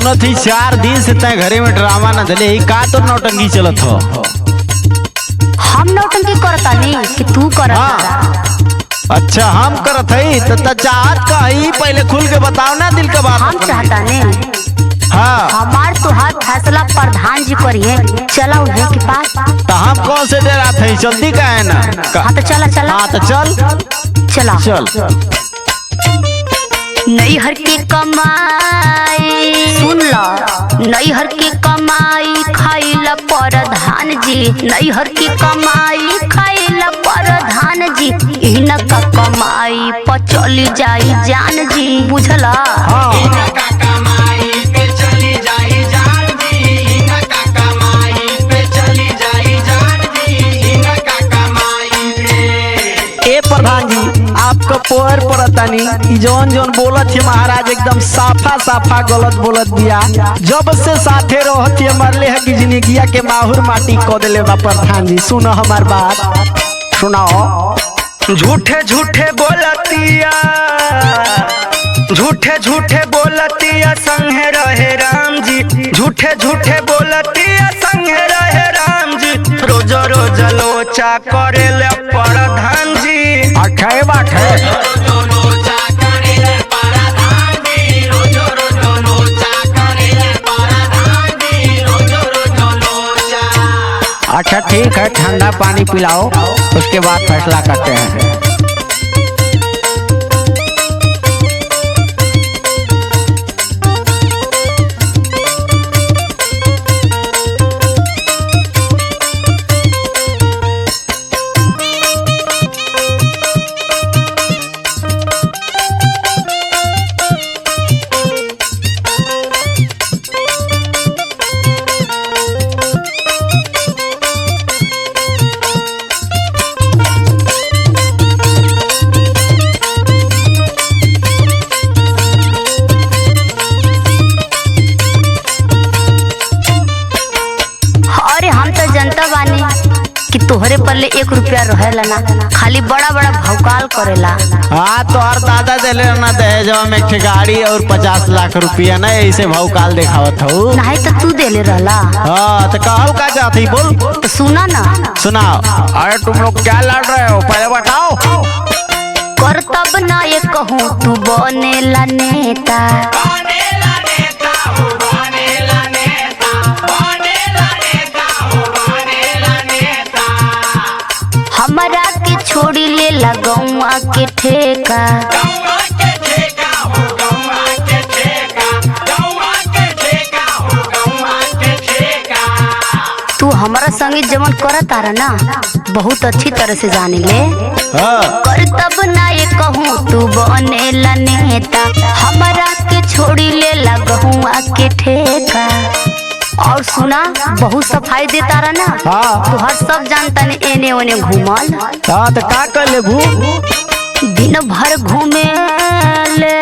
सुनत ही 4 दिन से तय घरे में ड्रामा न धले ही का तो नौटंकी चलत हो। हम नौटंकी करता नहीं कि तू करता। हाँ। अच्छा हम करत हई तो चाहत का ही पहले खुल के बताओ ना दिल का बात। हम चाहता नहीं। हाँ हमार तुहार फैसला प्रधान जी करिए। चला उन्हें के पास। तो हम कौन से डेरा थे जल्दी का है ना। हाँ तो चला चला। हाँ तो चल चला चल। नैहर की कमाई सुन लो, नैहर की कमाई खाइला प्रधान जी, नैहर की कमाई खाइला प्रधान जी, इनका कमाई पर चली जाई जान जी, बुझला। प्रधान जी आपका पोर पड़तानी जौन जौन बोलत है महाराज एकदम साफा साफा गलत बोलत दिया। जब से साथे रहत है मरले है कि जिंदगिया के माहुर माटी को देले बा। प्रधान जी सुनो हमार बात सुनाओ। झूठे झूठे बोलतिया, झूठे झूठे बोलतिया संगे रहे राम जी, झूठे झूठे बोलतिया संगे रहे राम जी, रोज रोज लोचा करेले प्रधान जी। अच्छा बात है। अच्छा ठीक है ठंडा पानी पिलाओ उसके बाद फैसला करते हैं। तोहरे पल्ले 1 रुपया रहेला ना, खाली बड़ा बड़ा भौकाल करेला। हाँ तो और दादा देले ना दहेजवा में एक गाड़ी और 50 लाख रुपया ना ऐसे भौकाल दिखावत हो। नहीं तो तू देले रहला। हाँ तो कहल का चाहती बोल तो सुना ना। सुनाओ। अरे तुम लोग क्या लड़ रहे हो पहले बताओ। कर तब ना ये कहूँ तू बनेला नेता, हमरा के छोड़ी ले लगौआ के ठेका, तू हमारा संगे जमन करत तारा ना बहुत अच्छी तरह से जाने ले। कर तब ना ये कहूँ तू बनेला नेता, हमरा के छोड़ी ले लगौआ के ठेका। और सुना बहुत सफाई देता रहा ना। हाँ। तू हर सब जानता ने एने ओने घूमल। हाँ तो का कर ले भू दिन भर घूमे ले।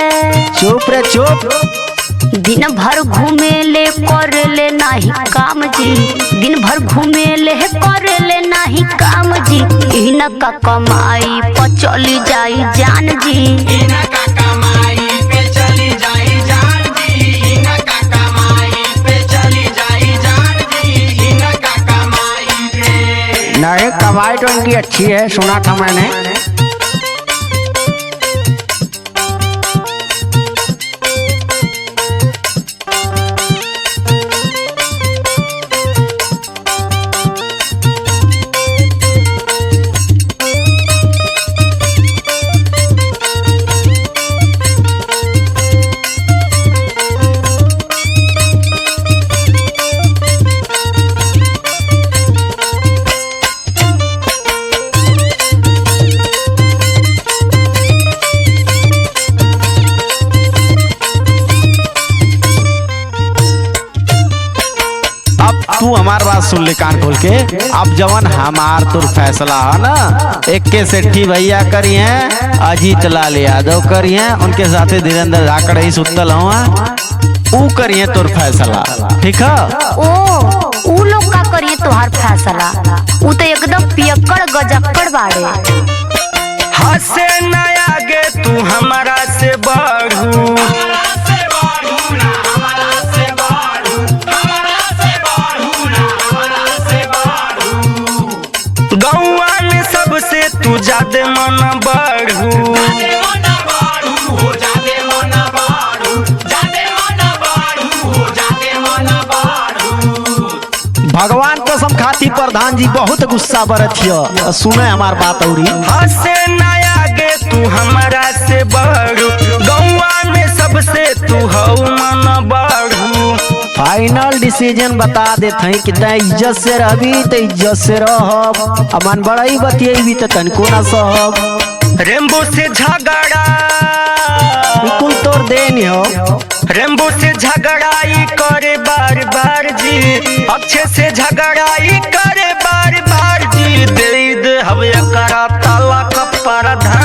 चुप रे चुप। दिन भर घूमे ले कर ले नाही काम जी, दिन भर घूमे ले कर ले नाही काम जी, इनका कमाई पर चली जाई जान जी। नहीं कमाई तो इनकी अच्छी है सुना था मैंने। तू हमार बात सुन ले कान खोल के। अब जवन हमार तुर फैसला है ना, एक के सेठी भैया करी हैं, अजीत लाल यादव करी हैं, उनके साथे धीरेन्द्र धाकड़ ही सुतल हुआ ऊ करिए तोर फैसला, ठीक है? ओ ऊ लोग का करिए तोहार फैसला? ऊ तो एकदम पियक्कड़ गजक्कड़ बाड़े। हसे न आगे तू हमारा से बढ़ू, हमारा से बढ़ू ना, हमारा से जादे मन बढ़ू। भगवान कसम खाती प्रधान जी बहुत गुस्सा बरतियो। सुने हमार बात औरी हंसे ना आगे तू हमारा से बढ़ू, गौवा में सबसे तू हऊ मन बढ़ू। फाइनल डिसीजन बता देते हैं कि तय इज्जत से रहबी तो इज्जत से रहब, अमन बड़ाई बतियेबी तो तनको ना सहब। रेम्बो से झगड़ा बिल्कुल तोर देनी हो। रेम्बो से झगड़ाई करे बार बार जी, अच्छे से झगड़ाई करे बार बार जी। दे हवे करा ताला का प्रधान